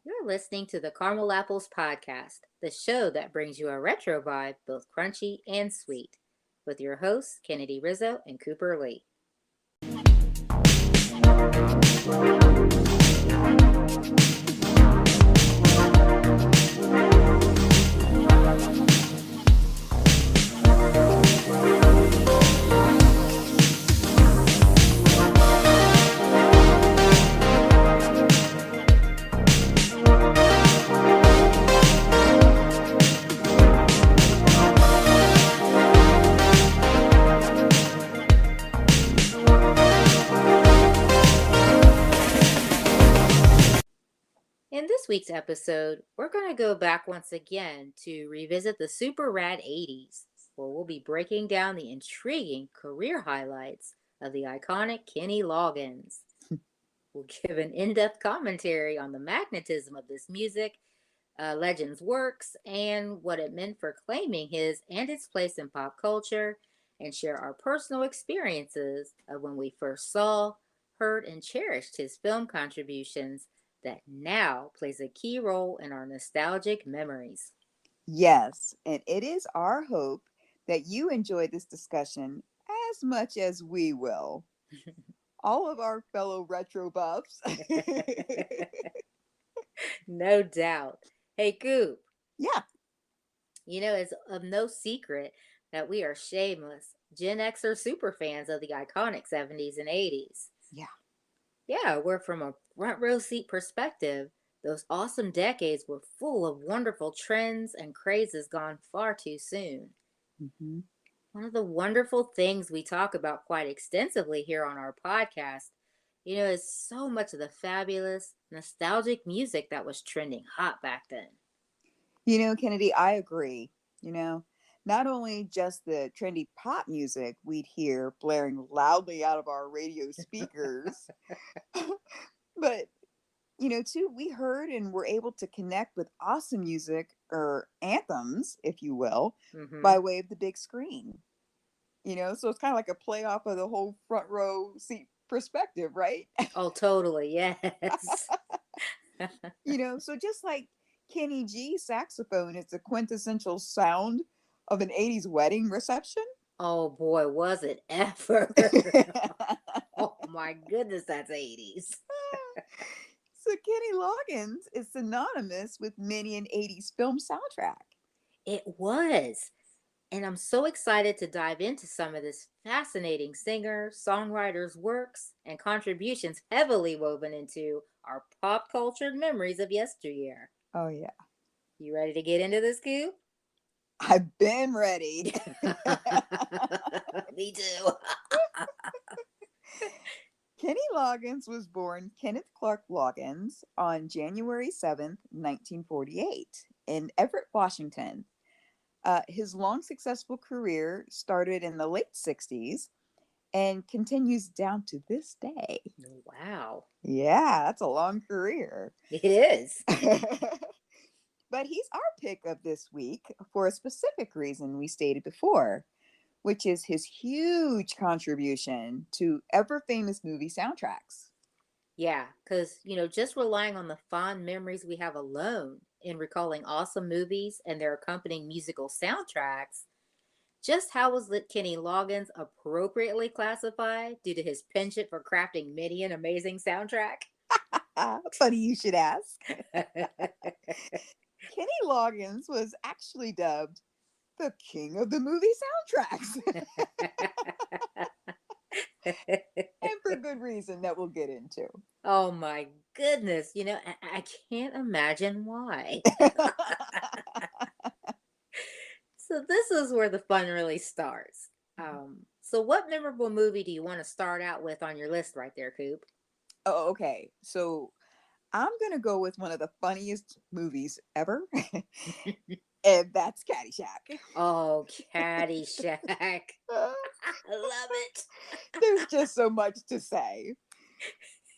You're listening to the Caramel Apples Podcast, the show that brings you a retro vibe, both crunchy and sweet, with your hosts, Kennedy Rizzo and Cooper Lee. In this week's episode, we're going to go back once again to revisit the super rad 80s, where we'll be breaking down the intriguing career highlights of the iconic Kenny Loggins. We'll give an in depth commentary on the magnetism of this music, legend's works, and what it meant for claiming his and its place in pop culture, and share our personal experiences of when we first saw, heard, and cherished his film contributions that now plays a key role in our nostalgic memories. Yes, and it is our hope that you enjoy this discussion as much as we will. All of our fellow retro buffs. No doubt. Hey, Goop, Yeah, it's of no secret that we are shameless Gen Xer super fans of the iconic 70s and 80s. yeah. Yeah, we're from a front row seat perspective. Those awesome decades were full of wonderful trends and crazes gone far too soon. Hmm. One of the wonderful things we talk about quite extensively here on our podcast, is so much of the fabulous, nostalgic music that was trending hot back then. Kennedy, I agree. You know, not only just the trendy pop music we'd hear blaring loudly out of our radio speakers, but too, we heard and were able to connect with awesome music or anthems, if you will, Mm-hmm. by way of the big screen. So it's kind of like a play off of the whole front row seat perspective, right? Oh, totally, yes. So just like Kenny G saxophone is the quintessential sound of an 80s wedding reception. Oh boy, was it ever. Oh my goodness, that's 80s. So Kenny Loggins is synonymous with many an 80s film soundtrack. It was. And I'm so excited to dive into some of this fascinating singer, songwriter's works and contributions heavily woven into our pop culture memories of yesteryear. Oh yeah. You ready to get into this, Scoop? I've been ready. Me too. Kenny Loggins was born Kenneth Clark Loggins on January 7th, 1948, in Everett, Washington. His long, successful career started in the late 60s and continues down to this day. Wow. Yeah, that's a long career. It is. But he's our pick of this week for a specific reason we stated before, which is his huge contribution to ever famous movie soundtracks. Yeah, because, just relying on the fond memories we have alone in recalling awesome movies and their accompanying musical soundtracks, just how was Kenny Loggins appropriately classified due to his penchant for crafting many an amazing soundtrack? Funny you should ask. Kenny Loggins was actually dubbed the king of the movie soundtracks. And for good reason that we'll get into. Oh my goodness, I can't imagine why. So this is where the fun really starts. So what memorable movie do you want to start out with on your list right there, Coop? Oh, okay. So I'm going to go with one of the funniest movies ever, and that's Caddyshack. Oh, Caddyshack. Uh, I love it. There's just so much to say.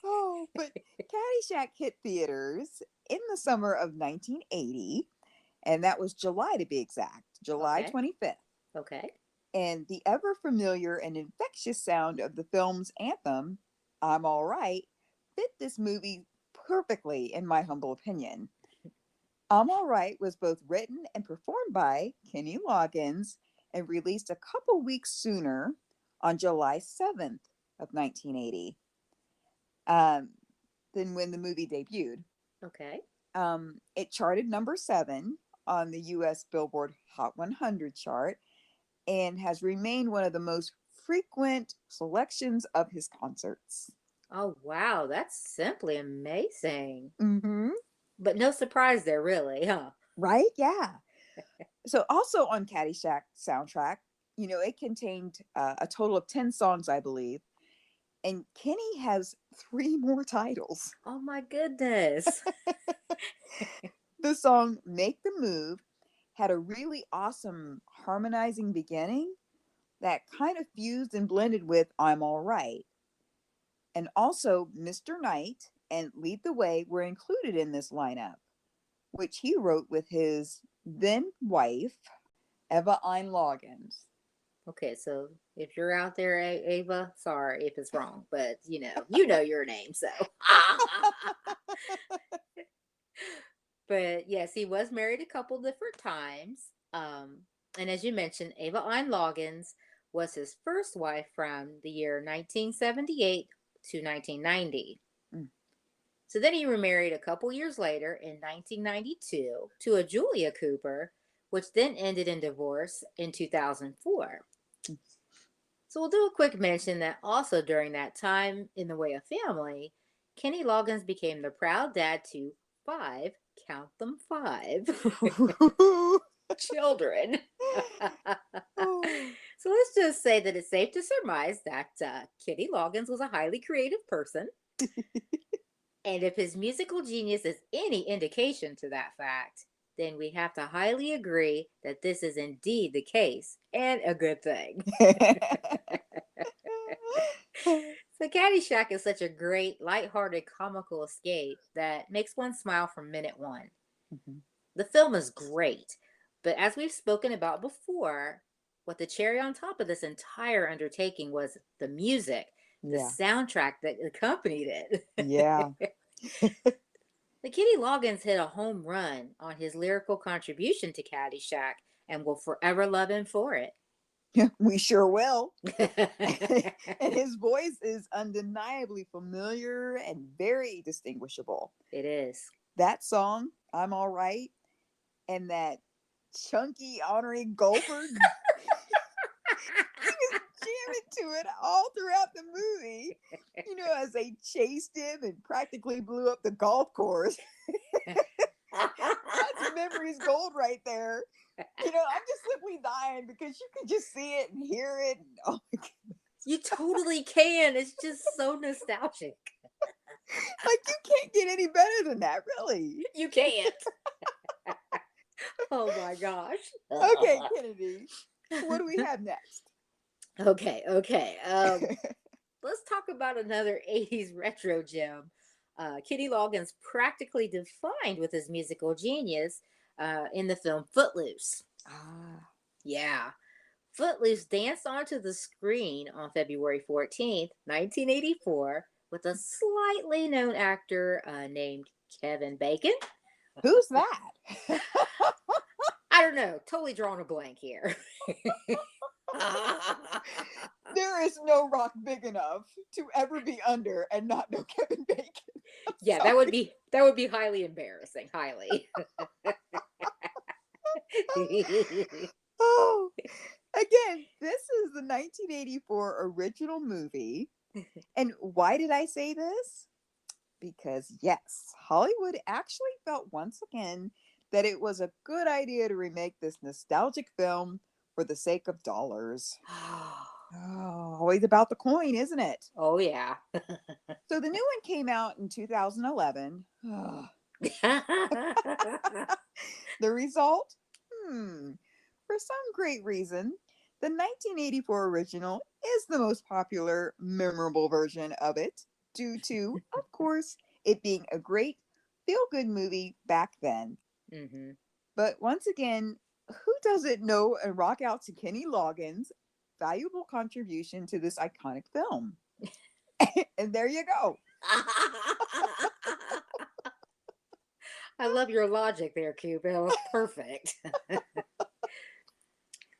Oh, but Caddyshack hit theaters in the summer of 1980, and that was July to be exact, July Okay. 25th. Okay. And the ever familiar and infectious sound of the film's anthem, I'm All Right, fit this movie perfectly, in my humble opinion. I'm All Right was both written and performed by Kenny Loggins and released a couple weeks sooner on July 7th of 1980 um, than when the movie debuted. Okay. It charted number 7 on the US Billboard Hot 100 chart and has remained one of the most frequent selections of his concerts. Oh, wow. That's simply amazing. Mm-hmm. But no surprise there, really, huh? Right? Yeah. So also on Caddyshack soundtrack, it contained a total of 10 songs, I believe. And Kenny has 3 more titles. Oh, my goodness. The song Make the Move had a really awesome harmonizing beginning that kind of fused and blended with I'm All Right. And also Mr. Knight and Lead the Way were included in this lineup, which he wrote with his then wife, Eva Ein Loggins. Okay, so if you're out there, Ava, sorry if it's wrong, but you know your name, so. But yes, he was married a couple different times. And as you mentioned, Ava Ein Loggins was his first wife from the year 1978 to 1990. Mm. So then he remarried a couple years later in 1992 to a Julia Cooper, which then ended in divorce in 2004. So we'll do a quick mention that also during that time in the way of family, Kenny Loggins became the proud dad to 5, count them 5, children. So let's just say that it's safe to surmise that Kenny Loggins was a highly creative person. And if his musical genius is any indication to that fact, then we have to highly agree that this is indeed the case and a good thing. So Caddyshack is such a great, lighthearted, comical escape that makes one smile from minute one. Mhm. The film is great, but as we've spoken about before, what the cherry on top of this entire undertaking was the music, the Yeah. soundtrack that accompanied it. Yeah. The Kenny Loggins hit a home run on his lyrical contribution to Caddyshack, and we'll forever love him for it. We sure will. And his voice is undeniably familiar and very distinguishable. It is. That song, I'm All Right, and that chunky Honorary Goldberg, he was jamming to it all throughout the movie, as they chased him and practically blew up the golf course. That's memories gold right there. I'm just simply dying because you can just see it and hear it. And, oh my God. You totally can. It's just so nostalgic. Like, you can't get any better than that, really. You can't. Oh my gosh. Okay, Kennedy, what do we have next? Okay. Let's talk about another 80s retro gem. Kenny Loggins practically defined with his musical genius in the film Footloose. Ah. Yeah. Footloose danced onto the screen on February 14th, 1984, with a slightly known actor named Kevin Bacon. Who's that? I don't know. Totally drawing a blank here. There is no rock big enough to ever be under and not know Kevin Bacon. Yeah, that would be highly embarrassing. Highly. Oh, again, this is the 1984 original movie. And why did I say this? Because, yes, Hollywood actually felt once again that it was a good idea to remake this nostalgic film for the sake of dollars. Oh, always about the coin, isn't it? Oh yeah. So the new one came out in 2011. The result? For some great reason, the 1984 original is the most popular, memorable version of it, due to, of course, it being a great feel-good movie back then. Mm-hmm. But once again, who doesn't know and rock out to Kenny Loggins' valuable contribution to this iconic film? And there you go. I love your logic there, Coop. It was perfect.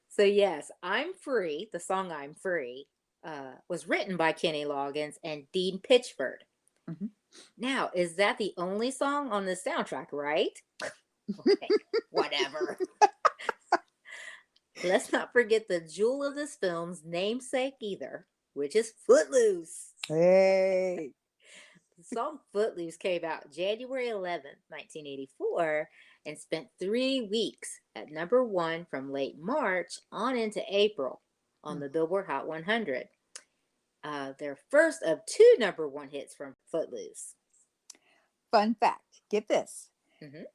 So, yes, I'm Free, the song I'm Free, was written by Kenny Loggins and Dean Pitchford. Mhm. Now, is that the only song on the soundtrack, right? Okay, whatever. Let's not forget the jewel of this film's namesake either, which is Footloose. Hey. The song Footloose came out January 11th, 1984, and spent 3 weeks at number one from late March on into April on Mm. the Billboard Hot 100. Their first of two number one hits from Footloose. Fun fact, get this. Mhm.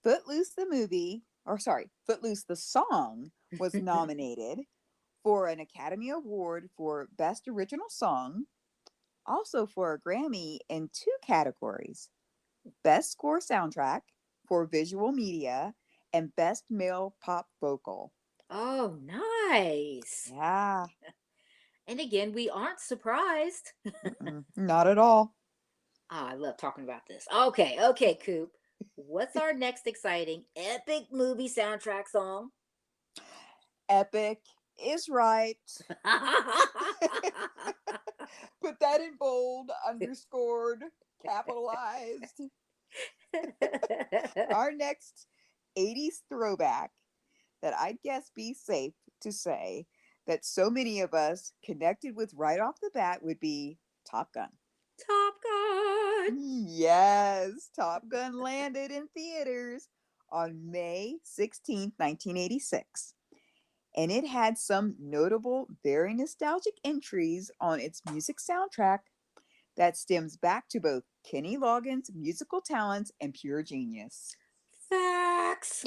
Footloose the movie, or sorry, Footloose the song was nominated for an Academy Award for Best Original Song, also for a Grammy in two categories: Best Score Soundtrack for Visual Media and Best Male Pop Vocal. Oh, nice. Yeah, And again, we aren't surprised. not at all. Oh, I love talking about this. Okay, Coop. What's our next exciting epic movie soundtrack song? Epic is right. Put that in bold, underscored, capitalized. Our next 80s throwback that I'd guess be safe to say that so many of us connected with right off the bat would be Top Gun. Top Gun. Yes, Top Gun landed in theaters on May 16th, 1986. And it had some notable, very nostalgic entries on its music soundtrack that stems back to both Kenny Loggins' musical talents and pure genius. Facts.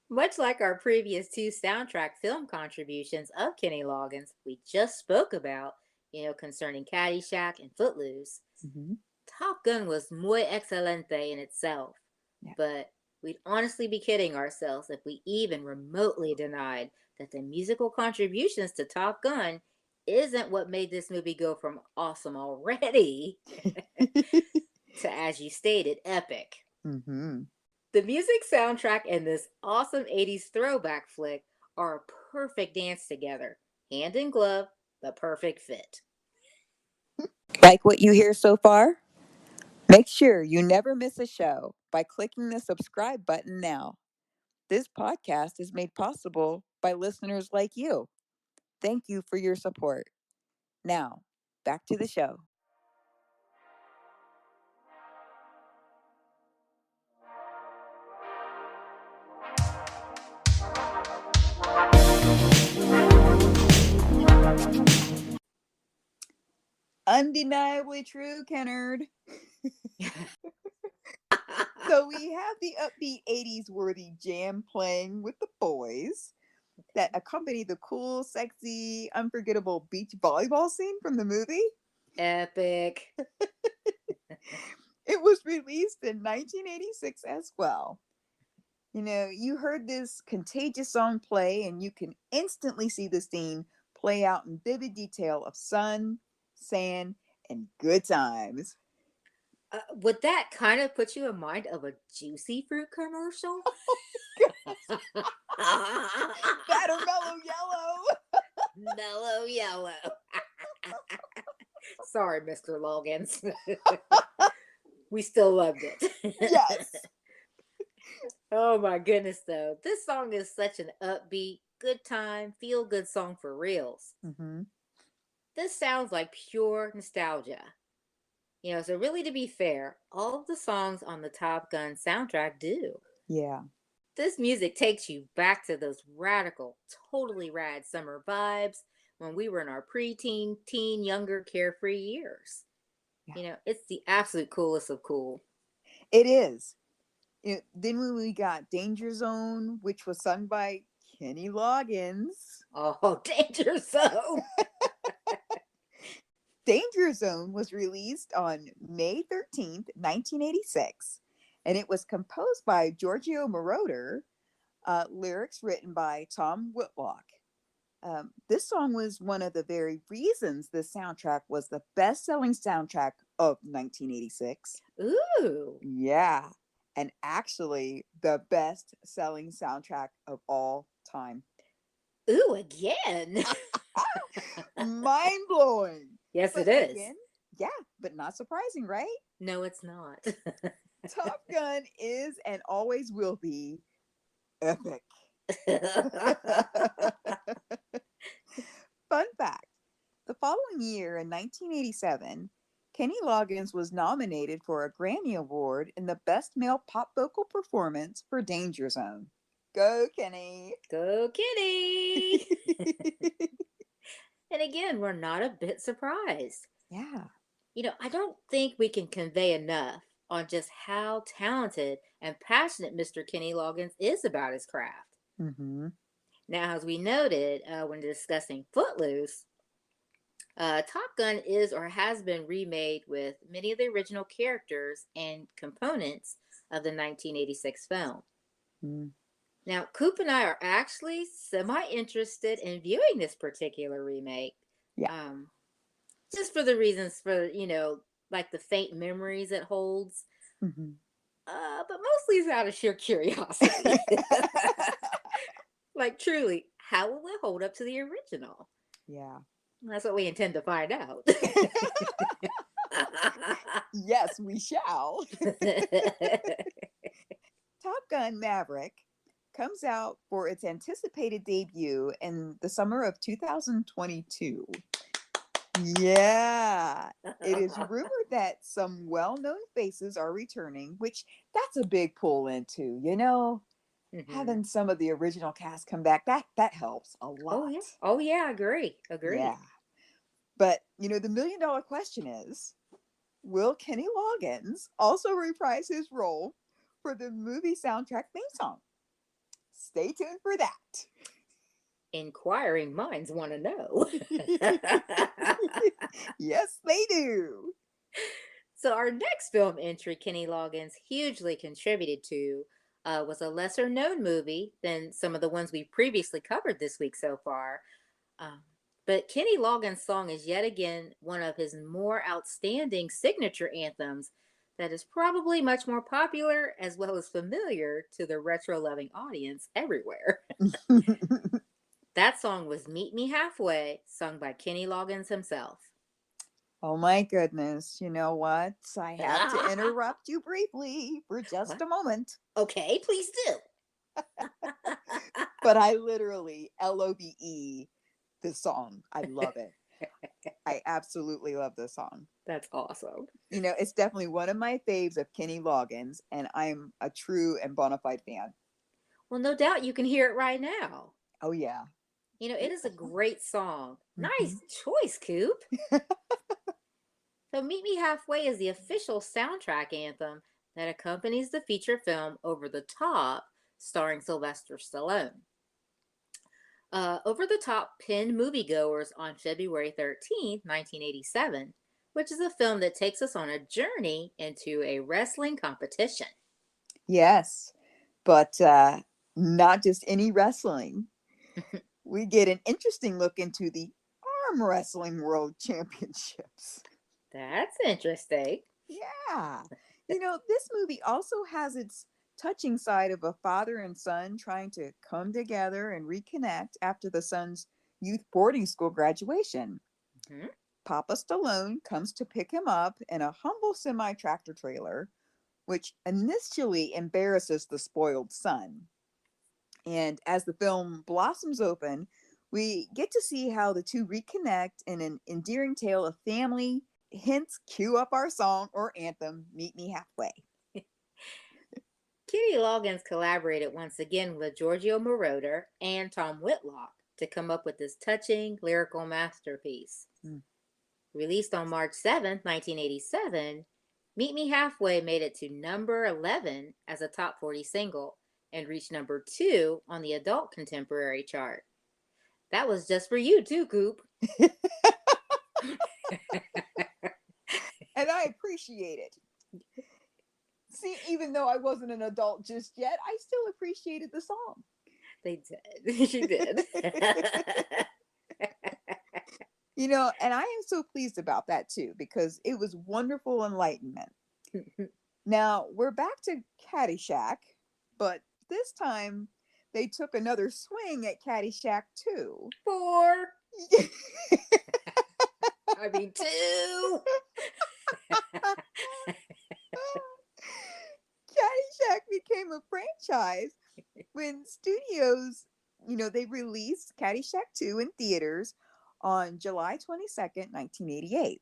Much like our previous two soundtrack film contributions of Kenny Loggins, we just spoke about, concerning Caddyshack and Footloose, Mhm. Top Gun was muy excelente in itself. Yeah. But we'd honestly be kidding ourselves if we even remotely denied that the musical contributions to Top Gun isn't what made this movie go from awesome already to, as you stated, epic. Mhm. The music soundtrack and this awesome 80s throwback flick are a perfect dance together. Hand in glove, the perfect fit. Like what you hear so far? Make sure you never miss a show by clicking the subscribe button now. This podcast is made possible by listeners like you. Thank you for your support. Now, back to the show. Undeniably true, Kennard. So we have the upbeat 80s worthy jam playing with the boys that accompany the cool, sexy, unforgettable beach volleyball scene from the movie. Epic. It was released in 1986 as well. You heard this contagious song play, and you can instantly see the scene play out in vivid detail of sun, sand, and good times. Would that kind of put you in mind of a juicy fruit commercial? That or mellow yellow. Mellow yellow. Sorry, Mr. Loggins. We still loved it. Yes. Oh my goodness, though. This song is such an upbeat, good time, feel good song for reals. Mm-hmm. This sounds like pure nostalgia. So really to be fair, all of the songs on the Top Gun soundtrack do. Yeah. This music takes you back to those radical, totally rad summer vibes when we were in our preteen, teen, younger, carefree years. Yeah. It's the absolute coolest of cool. It is. Then when we got Danger Zone, which was sung by Kenny Loggins. Oh, Danger Zone! Danger Zone was released on May 13th, 1986, and it was composed by Giorgio Moroder, lyrics written by Tom Whitlock. This song was one of the very reasons this soundtrack was the best selling soundtrack of 1986. Ooh. Yeah. And actually, the best selling soundtrack of all time. Ooh, again. Mind blowing. Yes, it But is. again, yeah, but not surprising, right? No, it's not. Top Gun is and always will be epic. Fun fact, the following year in 1987, Kenny Loggins was nominated for a Grammy Award in the Best Male Pop Vocal Performance for Danger Zone. Go, Kenny! Go Kitty! And again, we're not a bit surprised. Yeah. I don't think we can convey enough on just how talented and passionate Mr. Kenny Loggins is about his craft. Mm-hmm. Now, as we noted when discussing Footloose, Top Gun is or has been remade with many of the original characters and components of the 1986 film. Mm. Now, Coop and I are actually semi interested in viewing this particular remake. Yeah. Um, just for the reasons for, like the faint memories it holds. Mm-hmm. But mostly it's out of sheer curiosity. Like, truly, how will it hold up to the original? Yeah. That's what we intend to find out. Yes, we shall. Top Gun Maverick comes out for its anticipated debut in the summer of 2022. Yeah. It is rumored that some well-known faces are returning, which that's a big pull into, Mhm. having some of the original cast come back, that helps a Oh yeah. lot. Oh yeah, agree. Yeah. Agree. But, the million-dollar question is, will Kenny Loggins also reprise his role for the movie soundtrack theme song? Stay tuned for that. Inquiring minds want to know. Yes, they do. So our next film entry Kenny Loggins hugely contributed to was a lesser known movie than some of the ones we previously covered this week so far. Um, but Kenny Loggins' song is yet again one of his more outstanding signature anthems that is probably much more popular as well as familiar to the retro loving audience everywhere. That song was Meet Me Halfway, sung by Kenny Loggins himself. Oh my goodness. You know what? I have to interrupt you briefly for just What? a moment. Okay, please do. But I literally LOVE this song. I love it. I absolutely love this song. That's awesome. It's definitely one of my faves of Kenny Loggins, and I'm a true and bona fide fan. Well, no doubt you can hear it right now. Oh, yeah. It is a great song. Mhm. Nice choice, Coop. So, Meet Me Halfway is the official soundtrack anthem that accompanies the feature film Over the Top, starring Sylvester Stallone. Over the Top pinned moviegoers on February 13th, 1987, which is a film that takes us on a journey into a wrestling competition. Yes, but not just any wrestling. We get an interesting look into the arm wrestling world championships. That's interesting. Yeah. This movie also has its touching side of a father and son trying to come together and reconnect after the son's youth boarding school graduation. Mhm. Papa Stallone comes to pick him up in a humble semi tractor trailer, which initially embarrasses the spoiled son. And as the film blossoms open, we get to see how the two reconnect in an endearing tale of family. Hence, cue up our song or anthem, Meet Me Halfway. Kenny Loggins collaborated once again with Giorgio Moroder and Tom Whitlock to come up with this touching lyrical masterpiece. Mm. Released on March 7th, 1987, Meet Me Halfway made it to number 11 as a top 40 single and reached number 2 on the adult contemporary chart. That was just for you, too, Coop. And I appreciate it. See, even though I wasn't an adult just yet, I still appreciated the song. They did. She did. And I am so pleased about that too, because it was wonderful enlightenment. Now we're back to Caddyshack, but this time they took another swing at Caddyshack 2. Four. I mean, two. Caddyshack became a franchise when studios, they released Caddyshack 2 in theaters on July 22nd, 1988.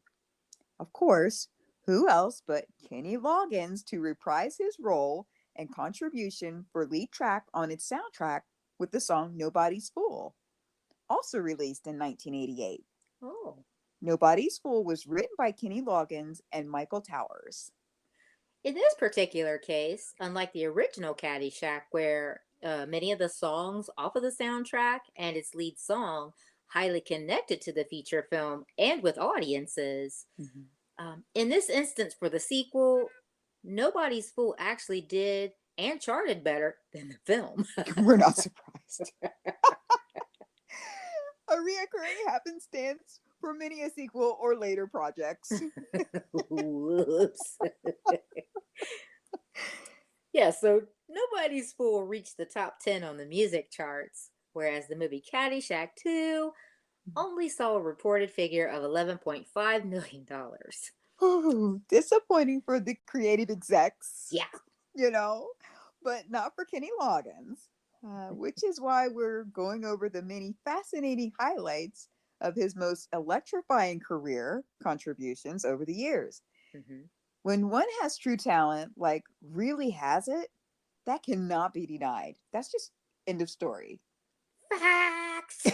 Of course, who else but Kenny Loggins to reprise his role and contribution for lead track on its soundtrack with the song Nobody's Fool, also released in 1988. Oh. Nobody's Fool was written by Kenny Loggins and Michael Towers. In this particular case, unlike the original Caddyshack, where many of the songs off of the soundtrack and its lead song highly connected to the feature film and with audiences, Mhm. in this instance for the sequel, Nobody's Fool actually did and charted better than the film. We're not surprised. A reoccurring happenstance for many a sequel or later projects. Whoops. Yeah, so Nobody's Fool reached the top 10 on the music charts, whereas the movie Caddyshack 2 only saw a reported figure of $11.5 million. Oh, disappointing for the creative execs, Yeah. you know, but not for Kenny Loggins, which is why we're going over the many fascinating highlights of his most electrifying career contributions over the years. Hmm. When one has true talent, like really has it, that cannot be denied. That's just end of story. Facts.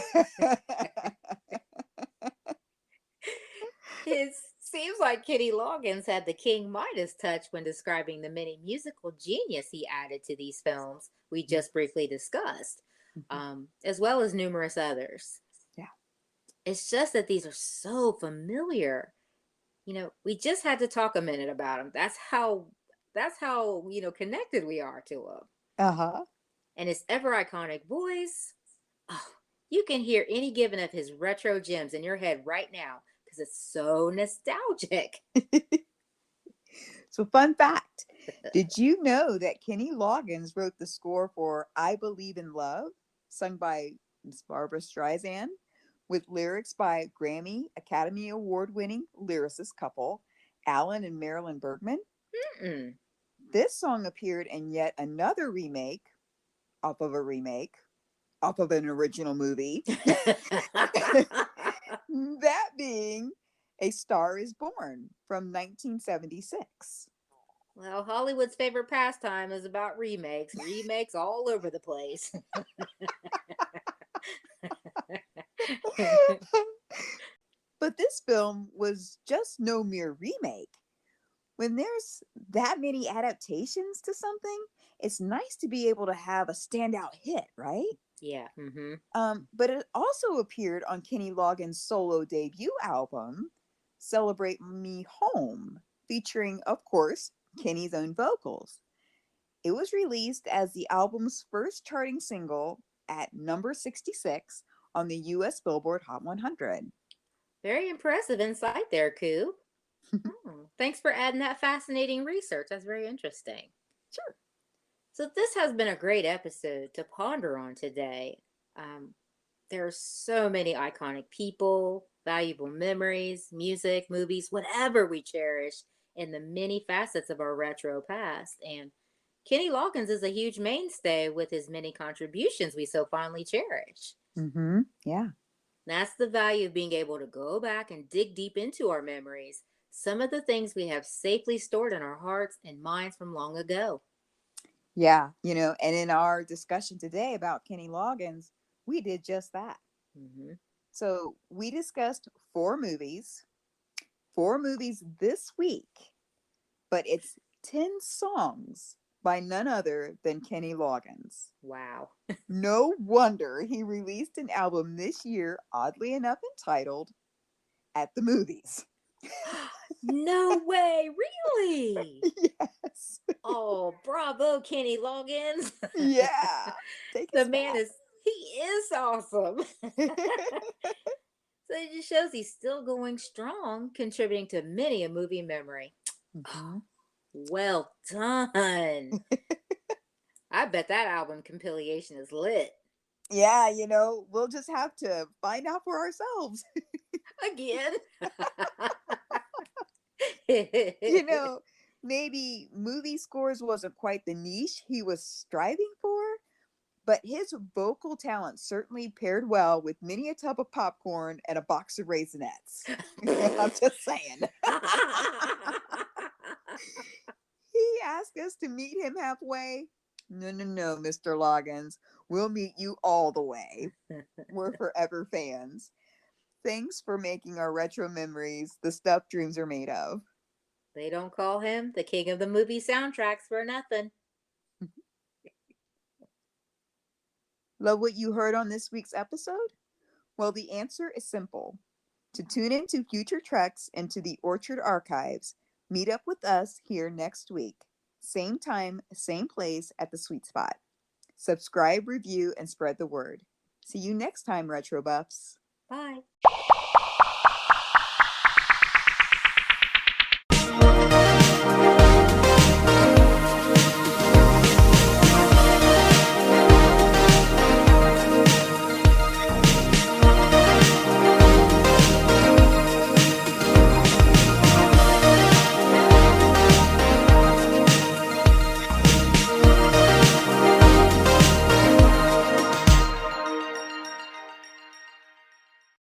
It seems like Kenny Loggins had the King Midas touch when describing the many musical genius he added to these films we just briefly discussed, Mhm. as well as numerous others. Yeah. It's just that these are so familiar. We just had to talk a minute about them. That's how connected we are to them. Uh huh. And his ever iconic voice. Oh, you can hear any given of his retro gems in your head right now because it's so nostalgic. So, fun fact, did you know that Kenny Loggins wrote the score for I Believe in Love, sung by Miss Barbara Streisand, with lyrics by Grammy Academy Award winning lyricist couple Alan and Marilyn Bergman? Mm-mm. This song appeared in yet another remake, off of a remake, off of an original movie, that being A Star is Born from 1976. Well, Hollywood's favorite pastime is about remakes. Remakes all over the place. But this film was just no mere remake. When there's that many adaptations to something, it's nice to be able to have a standout hit, right? Yeah. Mm-hmm. But it also appeared on Kenny Loggins' solo debut album, Celebrate Me Home, featuring, of course, Kenny's own vocals. It was released as the album's first charting single at number 66 on the US Billboard Hot 100. Very impressive insight there, Coop. Oh, thanks for adding that fascinating research. That's very interesting. Sure. So, this has been a great episode to ponder on today. Um, there are so many iconic people, valuable memories, music, movies, whatever we cherish in the many facets of our retro past. And Kenny Loggins is a huge mainstay with his many contributions we so fondly cherish. Mm-hmm. Yeah. That's the value of being able to go back and dig deep into our memories, some of the things we have safely stored in our hearts and minds from long ago. Yeah. And in our discussion today about Kenny Loggins, we did just that. Hmm. So we discussed four movies this week, but it's 10 songs by none other than Kenny Loggins. Wow. No wonder he released an album this year, oddly enough entitled At the Movies. No way, really? Yes. Oh, bravo, Kenny Loggins. Yeah. Take The us man back. he is awesome. So it just shows he's still going strong, contributing to many a movie memory. Mhm. Well done. I bet that album compilation is lit. Yeah, we'll just have to find out for ourselves. Again. you know, Maybe movie scores wasn't quite the niche he was striving for, but his vocal talent certainly paired well with many a tub of popcorn and a box of Raisinets. I'm just saying. He asked us to meet him halfway. No, no, no, Mr. Loggins. We'll meet you all the way. We're forever fans. Thanks for making our retro memories the stuff dreams are made of. They don't call him the king of the movie soundtracks for nothing. Love what you heard on this week's episode? Well, the answer is simple. To tune into future treks and to the Orchard archives, meet up with us here next week. Same time, same place at the Sweet Spot. Subscribe, review, and spread the word. See you next time, Retro Buffs. Bye.